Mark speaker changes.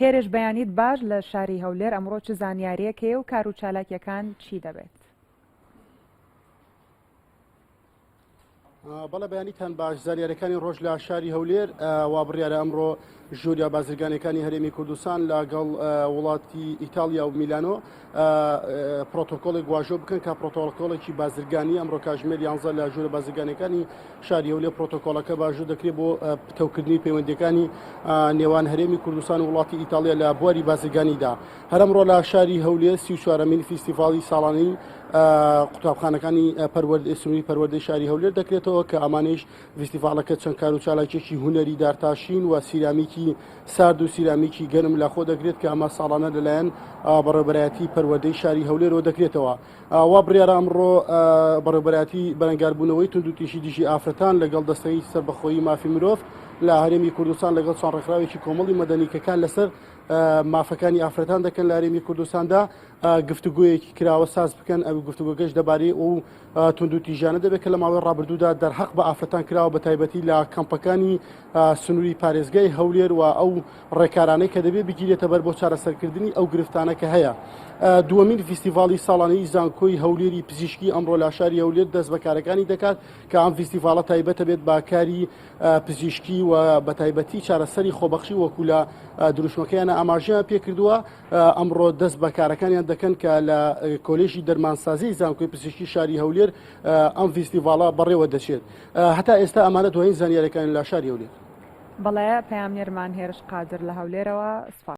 Speaker 1: هێرش بەیانیت باش لە شاری هەولێر ئەمڕۆ چ زانیاریەک هەیە و کار و چالاکیەکان چی دەبێت؟
Speaker 2: بەڵێ بەیانیتان باش زانیاریەکانی ڕۆژ لە شاری هەولێر وا بڕیارە ئەمڕۆ ژووریا بازرگانیەکانی هەرێمی کوردستان لەگەڵ وڵاتی ئیتالیا و میلانۆ پرۆتۆکۆڵێک گواژۆ بکەن کە پرۆتۆکۆڵێکی بازرگانی ئەمڕۆ کاتژمێر 11 لە ژوورە بازرگانیەکانی شاری هەولێر پرۆتۆکۆڵەکە باژوور دەکرێت بۆ پتەوکردنی پەیوەندیەکانی نێوان هەرێمی کوردستان و وڵاتی ئیتالیا لە بواری بازرگانیدا. هەر ئەمڕۆ لە شاری هەولێر 34مین فیستیڤاڵی ساڵانەی قوتابخانەکانی سنووری پەروەردەی شاری هەولێر دەکرێتەوە کە ئەمانەیش فیستیڤاڵەکە چەند کار و چالاکیێکی هونەری دارتاشین و سیرامیکی سارد و سیرامیکی گەرم لەخۆ دەگرێت کە ئەمە ساڵانە لەلایەن بەڕێوەبەرایەتی پەروەردەی شاری هەولێرەوە دەکرێتەوە. وا بڕیارە ئەمڕۆ بەڕێوەبەرایەتی بەرەنگاربوونەوەی تونند و تیژی دیژی ئافرەتان لەگەڵ دەستەی سەربەخۆیی مافی مرۆڤ لە هەرێمی کوردستان لەگەڵ چوار ڕێکخراوێکی کۆمەڵی مەدەنیکەکان لەسەر مافەکانی ئافرەتان دەکەن لە هەرێمی کوردستاندا گفتوگویەکی کراوە ساز بکەن ئەو گفتوگۆکەش دەبارەی ئەو تونند و تیژانە دەبێت کە لە ماوەی ڕابردوودا دەرحەق بە ئافرەتان کراوە بە تایبەتی لە کەمپەکانی سنووری پارێزگای هەولێر و ئەو ڕێکارانەی کە دەبێت بگیرێتە بەر بۆ چارەسەرکردنی ئەو گرفتانە کە هەیە. دووەمین فیستیڤاڵی ساڵانەی زانکۆی هەولێری پزیشکی ئەمڕۆ لە شاری هەولێر دەست بەکارەکانی دەکات کە ئەم فیستیڤاڵە تایبەتە بێت با کاری پزیشکی و بە تایبەتی چارەسەری خۆبەخشی وەکو لە دروشمەکەیانە ئاماژەیان پێکردووە. ئەمڕۆ دەست بەکارەکانیان دەکەن کە لە کۆلێژی دەرمانسازی زانکۆی پزیشکی شاری هەولێر ئەم فیستیڤاڵە بەڕێوە دەچێت. هەتا ئێستا ئەمانە دوایین زانیاریەکان لە شاری هەولێر.
Speaker 1: بەڵێ پەیامنێرمان هێرش قادر لە هەولێرەوە سپاس.